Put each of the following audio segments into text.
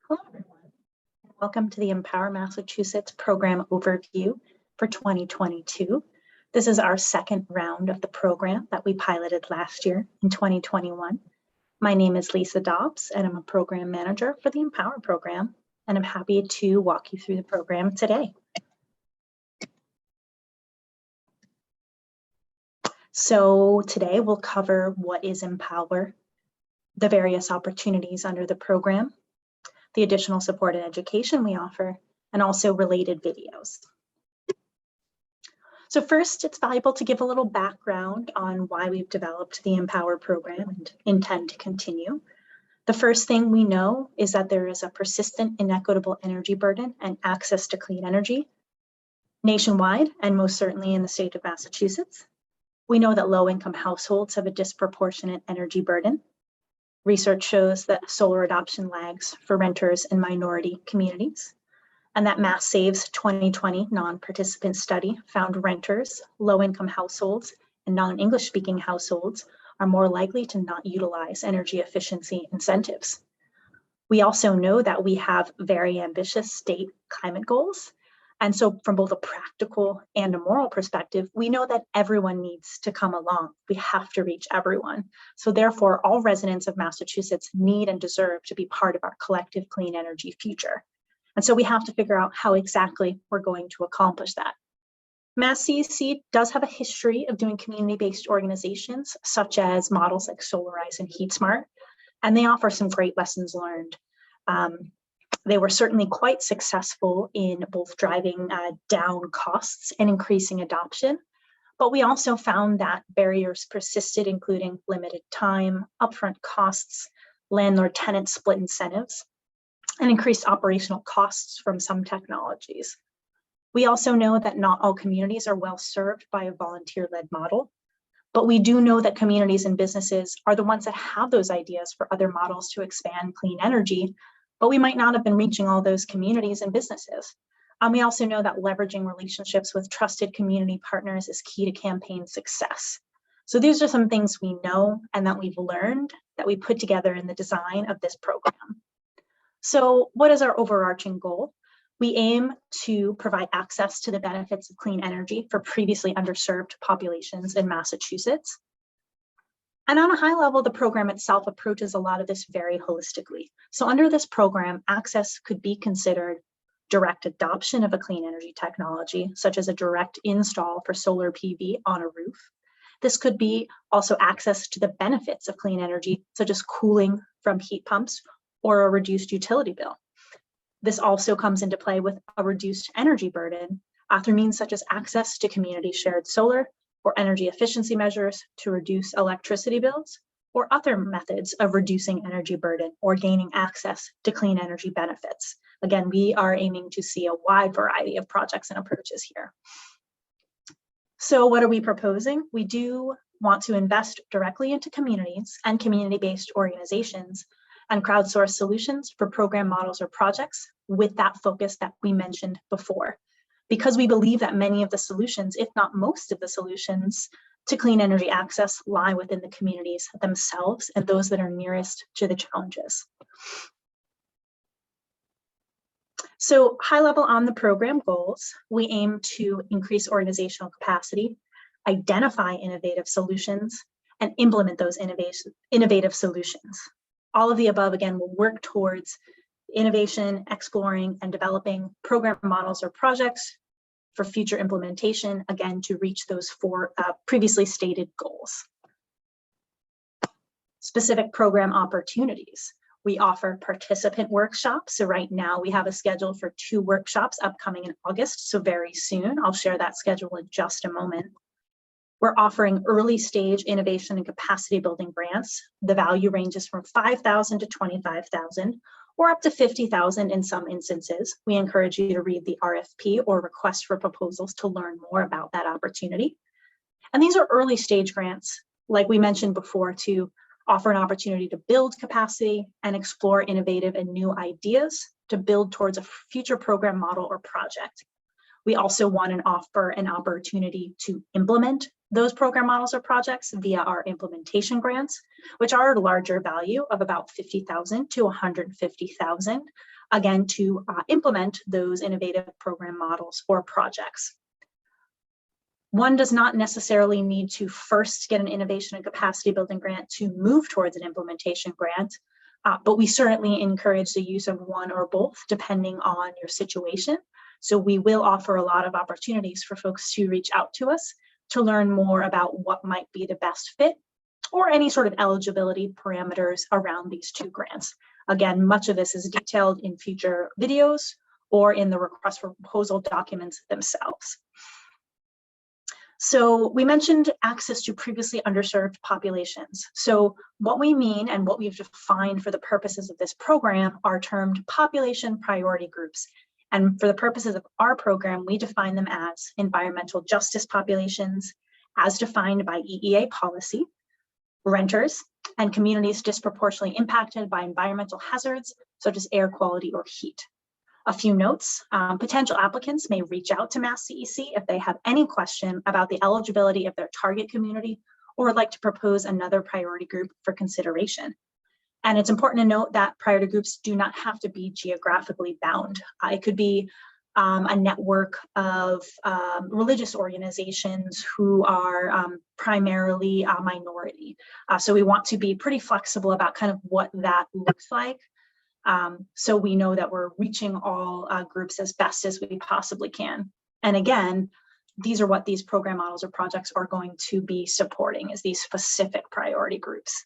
Hello, everyone. Welcome to the EmPower Massachusetts program overview for 2022. This is our second round of the program that we piloted last year in 2021. My name is Lisa Dobbs, and I'm a program manager for the EmPower program, and I'm happy to walk you through the program today. So today we'll cover what is EmPower, the various opportunities under the program, the additional support and education we offer, and also related videos. So first, it's valuable to give a little background on why we've developed the EmPower program and intend to continue. The first thing we know is that there is a persistent inequitable energy burden and access to clean energy nationwide, and most certainly in the state of Massachusetts. We know that low-income households have a disproportionate energy burden. Research shows that solar adoption lags for renters in minority communities, and that Mass Save's 2020 non-participant study found renters, low-income households, and non-English speaking households are more likely to not utilize energy efficiency incentives. We also know that we have very ambitious state climate goals. And so from both a practical and a moral perspective, we know that everyone needs to come along. We have to reach everyone. So therefore, all residents of Massachusetts need and deserve to be part of our collective clean energy future. And so we have to figure out how exactly we're going to accomplish that. Mass CEC does have a history of doing community-based organizations, such as models like Solarize and HeatSmart, and they offer some great lessons learned. They were certainly quite successful in both driving down costs and increasing adoption, but we also found that barriers persisted, including limited time, upfront costs, landlord-tenant split incentives, and increased operational costs from some technologies. We also know that not all communities are well served by a volunteer-led model, but we do know that communities and businesses are the ones that have those ideas for other models to expand clean energy, but we might not have been reaching all those communities and businesses. We also know that leveraging relationships with trusted community partners is key to campaign success. So these are some things we know and that we've learned that we put together in the design of this program. So what is our overarching goal? We aim to provide access to the benefits of clean energy for previously underserved populations in Massachusetts. And on a high level, the program itself approaches a lot of this very holistically. So under this program, access could be considered direct adoption of a clean energy technology, such as a direct install for solar PV on a roof. This could be also access to the benefits of clean energy, such as cooling from heat pumps or a reduced utility bill. This also comes into play with a reduced energy burden through means such as access to community shared solar, or energy efficiency measures to reduce electricity bills, or other methods of reducing energy burden or gaining access to clean energy benefits. Again, we are aiming to see a wide variety of projects and approaches here. So what are we proposing? We do want to invest directly into communities and community-based organizations and crowdsource solutions for program models or projects with that focus that we mentioned before. Because we believe that many of the solutions, if not most of the solutions, to clean energy access lie within the communities themselves and those that are nearest to the challenges. So high level on the program goals, we aim to increase organizational capacity, identify innovative solutions, and implement those innovative solutions. All of the above, again, will work towards innovation, exploring, and developing program models or projects for future implementation, again, to reach those four previously stated goals. Specific program opportunities. We offer participant workshops. So right now we have a schedule for 2 workshops upcoming in August, so very soon. I'll share that schedule in just a moment. We're offering early stage innovation and capacity building grants. The value ranges from $5,000 to $25,000 or up to $50,000 in some instances. We encourage you to read the RFP or request for proposals to learn more about that opportunity. And these are early stage grants, like we mentioned before, to offer an opportunity to build capacity and explore innovative and new ideas to build towards a future program model or project. We also want to offer an opportunity to implement those program models or projects via our implementation grants, which are a larger value of about $50,000 to $150,000. again, to implement those innovative program models or projects. One does not necessarily need to first get an innovation and capacity building grant to move towards an implementation grant, but we certainly encourage the use of one or both depending on your situation. So we will offer a lot of opportunities for folks to reach out to us to learn more about what might be the best fit or any sort of eligibility parameters around these two grants. Again, much of this is detailed in future videos or in the request for proposal documents themselves. So we mentioned access to previously underserved populations. So what we mean and what we've defined for the purposes of this program are termed population priority groups. And for the purposes of our program, we define them as environmental justice populations, as defined by EEA policy, renters, and communities disproportionately impacted by environmental hazards, such as air quality or heat. A few notes, potential applicants may reach out to Mass CEC if they have any question about the eligibility of their target community or would like to propose another priority group for consideration. And it's important to note that priority groups do not have to be geographically bound. It could be a network of religious organizations who are primarily a minority. So we want to be pretty flexible about kind of what that looks like. So we know that we're reaching all groups as best as we possibly can. And again, these are what these program models or projects are going to be supporting, is these specific priority groups.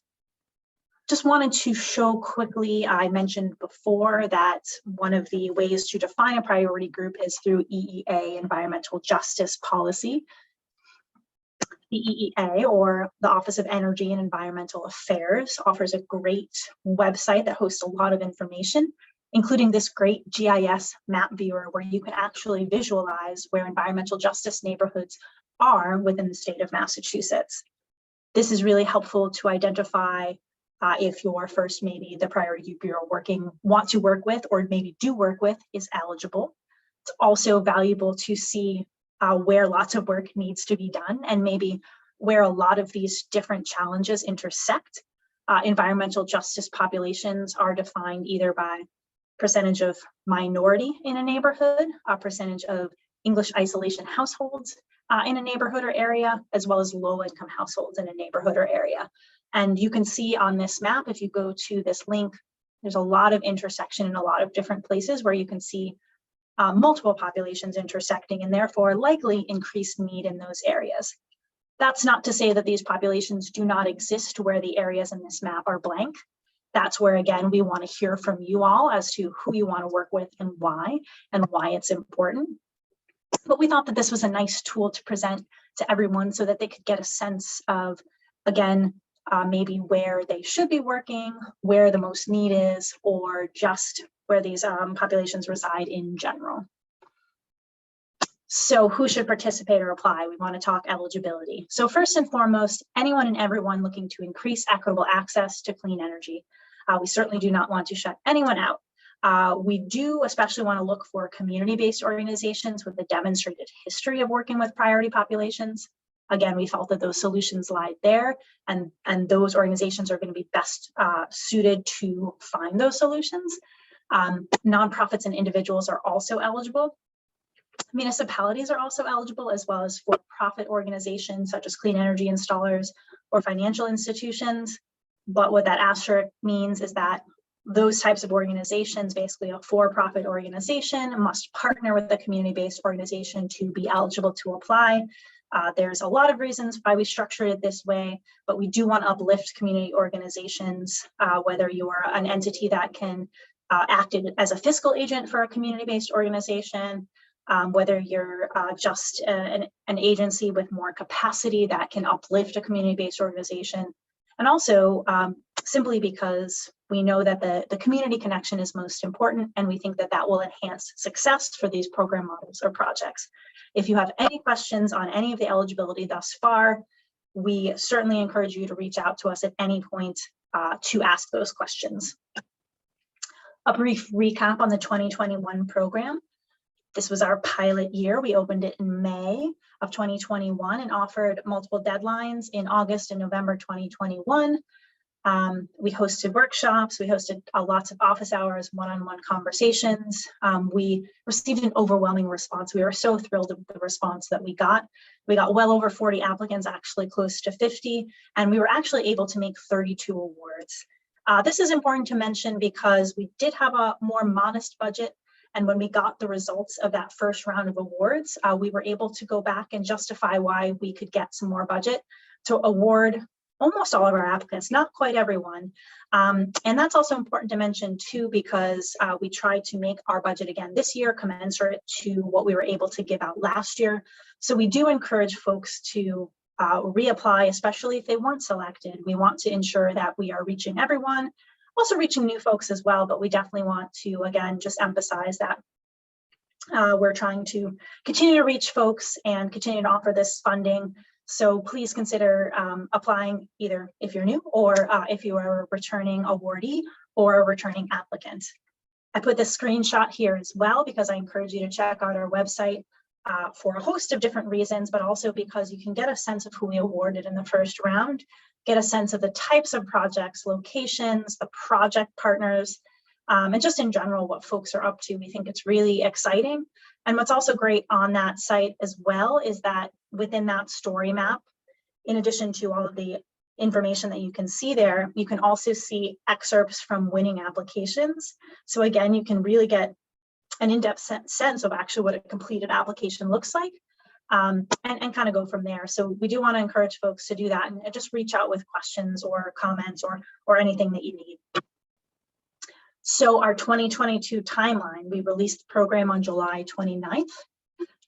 Just wanted to show quickly, I mentioned before that one of the ways to define a priority group is through EEA, Environmental Justice Policy. The EEA, or the Office of Energy and Environmental Affairs, offers a great website that hosts a lot of information, including this great GIS map viewer where you can actually visualize where environmental justice neighborhoods are within the state of Massachusetts. This is really helpful to identify if your first, maybe the priority group you're want to work with, or maybe do work with, is eligible. It's also valuable to see where lots of work needs to be done and maybe where a lot of these different challenges intersect. Environmental justice populations are defined either by percentage of minority in a neighborhood, a percentage of English isolation households in a neighborhood or area, as well as low-income households in a neighborhood or area. And you can see on this map, if you go to this link, there's a lot of intersection in a lot of different places where you can see multiple populations intersecting and therefore likely increased need in those areas. That's not to say that these populations do not exist where the areas in this map are blank. That's where, again, we want to hear from you all as to who you want to work with and why it's important. But we thought that this was a nice tool to present to everyone so that they could get a sense of, again, maybe where they should be working, where the most need is, or just where these populations reside in general. So who should participate or apply? We want to talk eligibility. So first and foremost, anyone and everyone looking to increase equitable access to clean energy. We certainly do not want to shut anyone out. We do especially want to look for community-based organizations with a demonstrated history of working with priority populations. Again, we felt that those solutions lie there, and those organizations are going to be best suited to find those solutions. Nonprofits and individuals are also eligible. Municipalities are also eligible, as well as for-profit organizations such as clean energy installers or financial institutions. But what that asterisk means is that those types of organizations, basically a for-profit organization, must partner with the community-based organization to be eligible to apply. There's a lot of reasons why we structured it this way, but we do want to uplift community organizations, whether you are an entity that can act as a fiscal agent for a community-based organization, whether you're just an agency with more capacity that can uplift a community-based organization, and also simply because we know that the community connection is most important, and we think that that will enhance success for these program models or projects. If you have any questions on any of the eligibility thus far, we certainly encourage you to reach out to us at any point to ask those questions. A brief recap on the 2021 program. This was our pilot year. We opened it in May of 2021 and offered multiple deadlines in August and November 2021. We hosted workshops, we hosted lots of office hours, one-on-one conversations. We received an overwhelming response. We were so thrilled with the response that we got. We got well over 40 applicants, actually close to 50, and we were actually able to make 32 awards. This is important to mention because we did have a more modest budget, and when we got the results of that first round of awards, we were able to go back and justify why we could get some more budget to award almost all of our applicants, not quite everyone. And that's also important to mention too, because we tried to make our budget again this year commensurate to what we were able to give out last year. So we do encourage folks to reapply, especially if they weren't selected. We want to ensure that we are reaching everyone, also reaching new folks as well, but we definitely want to, again, just emphasize that we're trying to continue to reach folks and continue to offer this funding. So please consider applying either if you're new or if you are a returning awardee or a returning applicant. I put this screenshot here as well because I encourage you to check out our website for a host of different reasons, but also because you can get a sense of who we awarded in the first round, get a sense of the types of projects, locations, the project partners, and just in general what folks are up to. We think it's really exciting. And what's also great on that site as well is that within that story map, in addition to all of the information that you can see there, you can also see excerpts from winning applications. So again, you can really get an in-depth sense of actually what a completed application looks like, and kind of go from there. So we do want to encourage folks to do that and just reach out with questions or comments or anything that you need. So our 2022 timeline, we released the program on July 29th.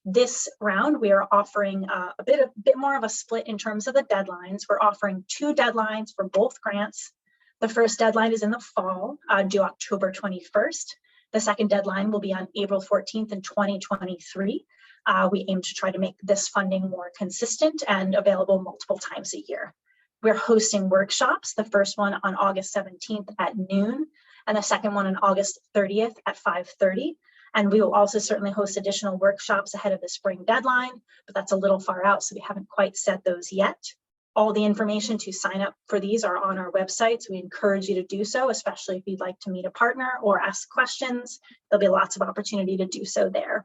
This round, we are offering a bit more of a split in terms of the deadlines. We're offering 2 deadlines for both grants. The first deadline is in the fall, due October 21st. The second deadline will be on April 14th in 2023. We aim to try to make this funding more consistent and available multiple times a year. We're hosting workshops, the first one on August 17th at noon, and the second one on August 30th at 5:30. And we will also certainly host additional workshops ahead of the spring deadline, but that's a little far out, so we haven't quite set those yet. All the information to sign up for these are on our website, so we encourage you to do so, especially if you'd like to meet a partner or ask questions. There'll be lots of opportunity to do so there.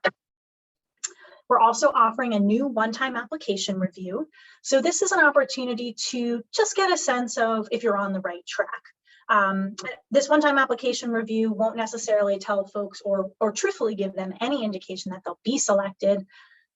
We're also offering a new one-time application review. So this is an opportunity to just get a sense of if you're on the right track. This one-time application review won't necessarily tell folks or truthfully give them any indication that they'll be selected,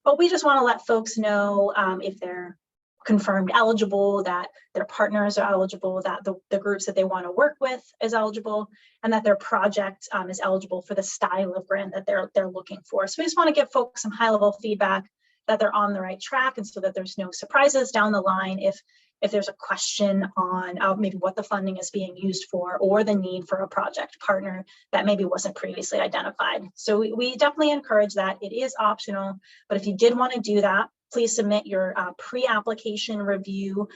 but we just want to let folks know if they're confirmed eligible, that their partners are eligible, that the groups that they want to work with is eligible, and that their project is eligible for the style of grant that they're looking for. So we just want to give folks some high-level feedback that they're on the right track, and so that there's no surprises down the line if there's a question on maybe what the funding is being used for or the need for a project partner that maybe wasn't previously identified. So we definitely encourage that. It is optional, but if you did want to do that, please submit your pre-application review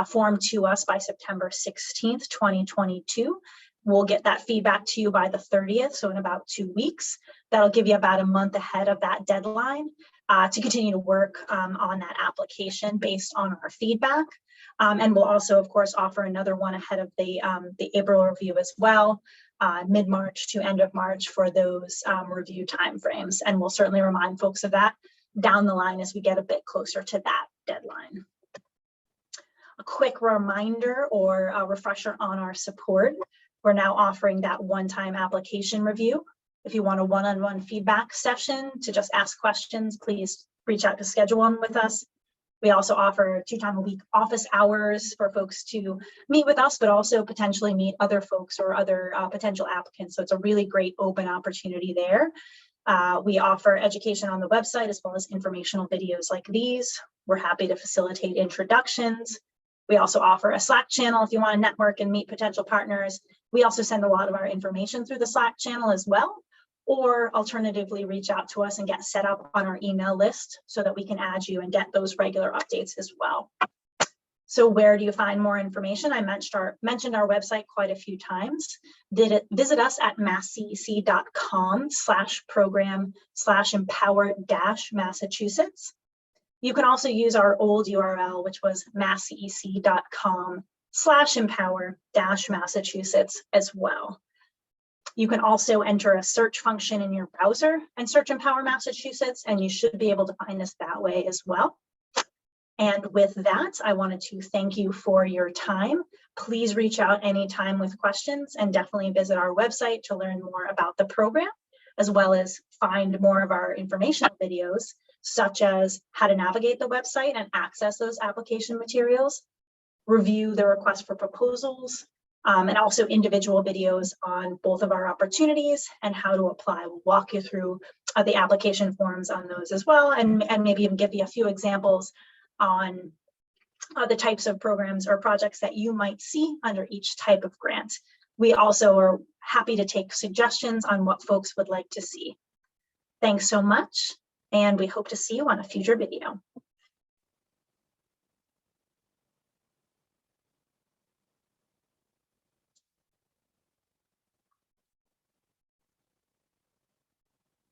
form to us by September 16th, 2022. We'll get that feedback to you by the 30th, so in about 2 weeks. That'll give you about a month ahead of that deadline to continue to work on that application based on our feedback. And we'll also, of course, offer another one ahead of the April review as well, mid-March to end of March for those review timeframes. And we'll certainly remind folks of that down the line as we get a bit closer to that deadline. A quick reminder or a refresher on our support. We're now offering that one-time application review. If you want a one-on-one feedback session to just ask questions, please reach out to schedule one with us. We also offer 2-time-a-week office hours for folks to meet with us, but also potentially meet other folks or other potential applicants. So it's a really great open opportunity there. We offer education on the website as well as informational videos like these. We're happy to facilitate introductions. We also offer a Slack channel if you want to network and meet potential partners. We also send a lot of our information through the Slack channel as well, or alternatively reach out to us and get set up on our email list so that we can add you and get those regular updates as well. So where do you find more information? I mentioned our website quite a few times. Visit us at masscec.com/program/empower-Massachusetts. You can also use our old URL, which was masscec.com/ /empower-Massachusetts as well. You can also enter a search function in your browser and search EmPower Massachusetts, and you should be able to find us that way as well. And with that, I wanted to thank you for your time. Please reach out anytime with questions, and definitely visit our website to learn more about the program, as well as find more of our informational videos, such as how to navigate the website and access those application materials, review the request for proposals, and also individual videos on both of our opportunities and how to apply. We'll walk you through the application forms on those as well, and maybe even give you a few examples on the types of programs or projects that you might see under each type of grant. We also are happy to take suggestions on what folks would like to see. Thanks so much, and we hope to see you on a future video.